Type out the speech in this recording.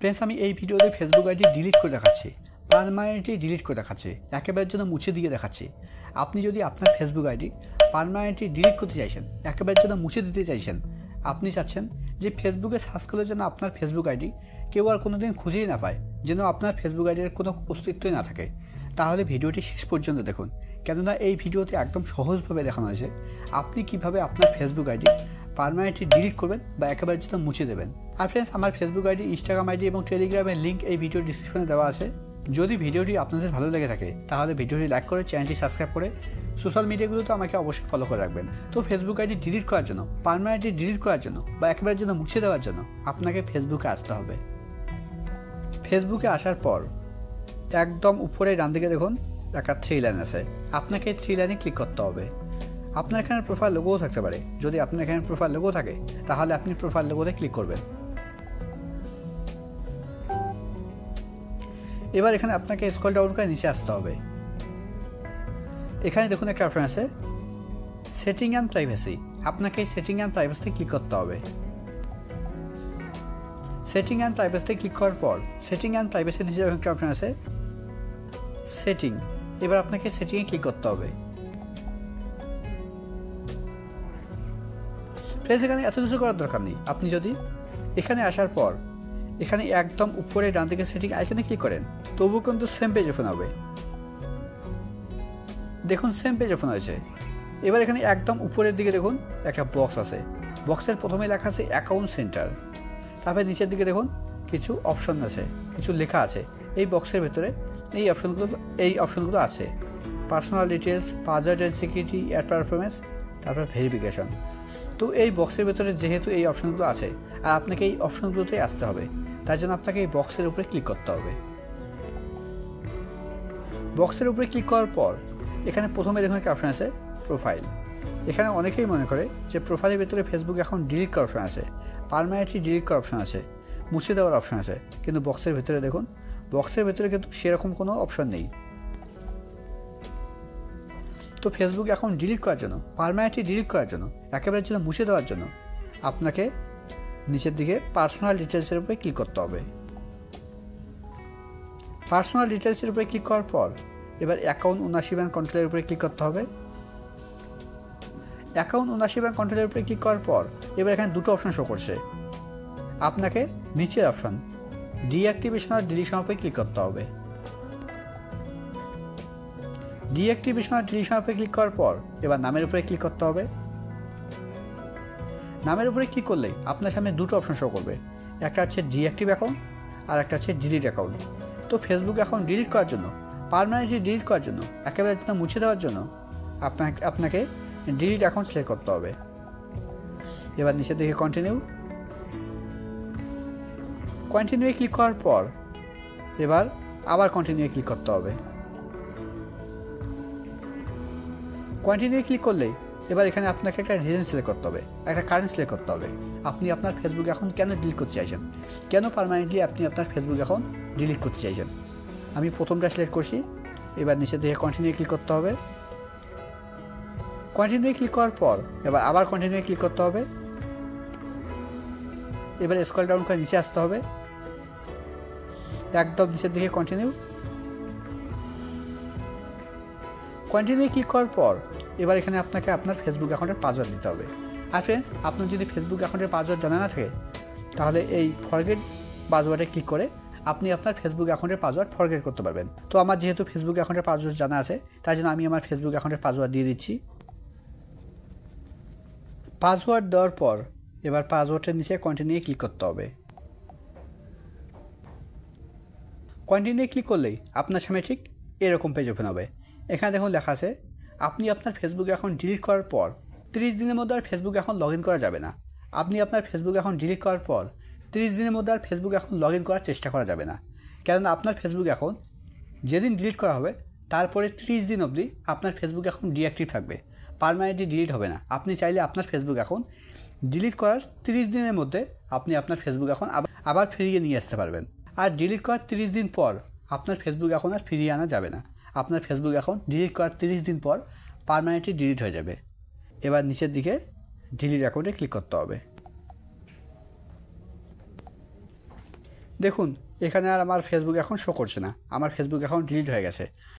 Friends আমি এই ভিডিওতে ফেসবুক আইডি ডিলিট করে দেখাচ্ছি, পার্মানেন্টলি ডিলিট করে দেখাচ্ছি, একেবারের জন্য মুছে দিয়ে দেখাচ্ছি। আপনি যদি আপনার ফেসবুক আইডি পার্মানেন্টলি ডিলিট করতে চাইছেন, একেবারের জন্য মুছে দিতে চাইছেন, আপনি চাচ্ছেন যে ফেসবুকে সার্চ করলে যেন আপনার ফেসবুক আইডি কেউ আর কোনো দিন খুঁজেই না পায়, যেন আপনার ফেসবুক আইডির কোনো অস্তিত্বই না থাকে, তাহলে ভিডিওটি শেষ পর্যন্ত দেখুন। কেননা এই ভিডিওতে একদম সহজভাবে দেখানো হয়েছে আপনি কীভাবে আপনার ফেসবুক আইডি পার্মানেন্টলি ডিলিট করবেন বা একেবারে জন্য মুছে দেবেন। আর ফ্রেন্ডস আমার ফেসবুক আইডি, ইনস্টাগ্রাম আইডি এবং টেলিগ্রামের লিঙ্ক এই ভিডিওর ডিসক্রিপশনে দেওয়া আছে। যদি ভিডিওটি আপনাদের ভালো লেগে থাকে তাহলে ভিডিওটি লাইক করে চ্যানেলটি সাবস্ক্রাইব করে সোশ্যাল মিডিয়াগুলোতে আমাকে অবশ্যই ফলো করে রাখবেন। তো ফেসবুক আইডি ডিলিট করার জন্য, পার্মানেন্টলি ডিলিট করার জন্য বা একেবারে জন্য মুছে দেওয়ার জন্য আপনাকে ফেসবুকে আসতে হবে। ফেসবুকে আসার পর একদম উপরে ডান দিকে দেখুন একটা 3 লাইন আছে, আপনাকে 3 লাইনে ক্লিক করতে হবে। আপনার এখানে প্রোফাইল লোগোও থাকতে পারে, যদি আপনার এখানে প্রোফাইল লোগো থাকে তাহলে আপনি প্রোফাইল লোগোতে ক্লিক করবেন। এবার এখানে আপনাকে স্ক্রল ডাউন করে নিচে আসতে হবে। এখানে দেখুন একটা অপশন আছে সেটিং অ্যান্ড প্রাইভেসি, আপনাকে সেটিং অ্যান্ড প্রাইভেসিতে ক্লিক করতে হবে। সেটিং অ্যান্ড প্রাইভেসিতে ক্লিক করার পর সেটিং অ্যান্ড প্রাইভেসির নিচে একটা অপশন আছে সেটিং, এবার আপনাকে সেটিংয়ে ক্লিক করতে হবে। ফ্রেন্ডস এখানে এত কিছু করার দরকার নেই, আপনি যদি এখানে আসার পর এখানে একদম উপরে ডান দিকে সেটিং আইকনে ক্লিক করেন তবুও কিন্তু সেম পেজ ওপেন হবে। দেখুন সেম পেজ ওপেন হয়েছে। এবার এখানে একদম উপরের দিকে দেখুন একটা বক্স আছে, বক্সের প্রথমে লেখা আছে অ্যাকাউন্ট সেন্টার, তারপরে নিচের দিকে দেখুন কিছু অপশন আছে, কিছু লেখা আছে। এই বক্সের ভেতরে এই অপশনগুলো আছে personal details, password and security, ad performance, তারপর ভেরিফিকেশন। তো এই বক্সের ভেতরে যেহেতু এই অপশনগুলো আছে আর আপনাকে এই অপশনগুলোতেই আসতে হবে, তার জন্য আপনাকে এই বক্সের উপরে ক্লিক করতে হবে। বক্সের উপরে ক্লিক করার পর এখানে প্রথমে দেখুন একটা অপশন আছে প্রোফাইল। এখানে অনেকেই মনে করে যে প্রোফাইলের ভেতরে ফেসবুক এখন ডিলিট করার অপশন আছে, পার্মানেন্টলি ডিলিট করার অপশন আছে, মুছে দেওয়ার অপশন আছে, কিন্তু বক্সের ভেতরে দেখুন বক্সের ভেতরে কিন্তু সেরকম কোনো অপশন নেই। তো ফেসবুক এখন ডিলিট করার জন্য, পার্মানেন্টলি ডিলিট করার জন্য, একেবারে জন্য মুছে দেওয়ার জন্য আপনাকে নিচের দিকে পার্সোনাল ডিটেলসের উপরে ক্লিক করতে হবে। পার্সোনাল ডিটেলসের উপরে ক্লিক করার পর এবার অ্যাকাউন্ট ওনারশিপ অ্যান্ড কন্ট্রোলের উপরে ক্লিক করতে হবে। অ্যাকাউন্ট ওনারশিপ অ্যান্ড কন্ট্রোলের উপরে ক্লিক করার পর এবার এখানে দুটো অপশন শো করছে, আপনাকে নিচের অপশন ডিঅ্যাক্টিভেশন আর ডিলিশন উপরে ক্লিক করতে হবে। ডিঅ্যাক্টিভেশন আর ডিলিশন উপরে ক্লিক করার পর এবার নামের উপরে ক্লিক করতে হবে। নামের উপরে ক্লিক করলেই আপনার সামনে দুটো অপশন শো করবে, একটা হচ্ছে ডিঅ্যাক্টিভ অ্যাকাউন্ট আর একটা হচ্ছে ডিলিট অ্যাকাউন্ট। তো ফেসবুক অ্যাকাউন্ট ডিলিট করার জন্য, পার্মানেন্টলি ডিলিট করার জন্য, একেবারে মুছে দেওয়ার জন্য আপনাকে ডিলিট অ্যাকাউন্ট সিলেক্ট করতে হবে। এবার নিচে দিকে কন্টিনিউয়ে ক্লিক করার পর এবার আবার কন্টিনিউয়ে ক্লিক করতে হবে। কন্টিনিউয়ে ক্লিক করলেই এবার এখানে আপনাকে একটা রিজন সিলেক্ট করতে হবে, একটা কারেন্ট সিলেক্ট করতে হবে। আপনি আপনার ফেসবুক অ্যাকাউন্ট কেন ডিলিট করতে চাইছেন, কেন পার্মানেন্টলি আপনি আপনার ফেসবুক অ্যাকাউন্ট ডিলিট করতে চাইছেন। আমি প্রথমটা সিলেক্ট করছি, এবার নিচে দিকে কন্টিনিউয়ে ক্লিক করতে হবে। কন্টিনিউয়ে ক্লিক করার পর এবার আবার কন্টিনিউয়ে ক্লিক করতে হবে। এবার স্ক্রল ডাউন করে নিচে আসতে হবে, একদম নিচের দিকে কন্টিনিউ ক্লিক করার পর এবার এখানে আপনাকে আপনার ফেসবুক অ্যাকাউন্টের পাসওয়ার্ড দিতে হবে। আর ফ্রেন্ডস আপনার যদি ফেসবুক অ্যাকাউন্টের পাসওয়ার্ড জানা না থাকে তাহলে এই ফরগেট পাসওয়ার্ডে ক্লিক করে আপনি আপনার ফেসবুক অ্যাকাউন্টের পাসওয়ার্ড ফরগেট করতে পারবেন। তো আমার যেহেতু ফেসবুক অ্যাকাউন্টের পাসওয়ার্ড জানা আছে তাই জন্য আমি আমার ফেসবুক অ্যাকাউন্টের পাসওয়ার্ড দিয়ে দিচ্ছি। পাসওয়ার্ড দেওয়ার পর এবার পাসওয়ার্ডের নিচে কন্টিনিউ ক্লিক করতে হবে। কন্টিনিউ ক্লিক করলেই আপনার সামনে ঠিক এরকম পেজ ওপেন হবে। এখানে দেখুন লেখা আছে আপনি আপনার ফেসবুক অ্যাকাউন্ট ডিলিট করার পর 30 দিনের মধ্যে আর ফেসবুক অ্যাকাউন্ট লগ ইন করা যাবে না। আপনি আপনার ফেসবুক অ্যাকাউন্ট ডিলিট করার পর 30 দিনের মধ্যে আর ফেসবুক অ্যাকাউন্ট লগ ইন করার চেষ্টা করা যাবে না, কেননা আপনার ফেসবুক অ্যাকাউন্ট যেদিন ডিলিট করা হবে তারপরে 30 দিন অবধি আপনার ফেসবুক অ্যাকাউন্ট ডিঅ্যাক্টিভ থাকবে, পার্মানেন্টলি ডিলিট হবে না। আপনি চাইলে আপনার ফেসবুক অ্যাকাউন্ট ডিলিট করার 30 দিনের মধ্যে আপনি আপনার ফেসবুক অ্যাকাউন্ট আবার ফিরিয়ে নিয়ে আসতে পারবেন। আর ডিলিট করার 30 দিন পর আপনার ফেসবুক অ্যাকাউন্ট আর ফিরিয়ে আনা যাবে না। আপনার ফেসবুক অ্যাকাউন্ট ডিলিট করার 30 দিন পর পার্মানেন্টলি ডিলিট হয়ে যাবে। এবার নিচের দিকে ডিলিট অ্যাকাউন্টে ক্লিক করতে হবে। দেখুন এখানে আর আমার ফেসবুক অ্যাকাউন্ট শো করছে না, আমার ফেসবুক অ্যাকাউন্ট ডিলিট হয়ে গেছে।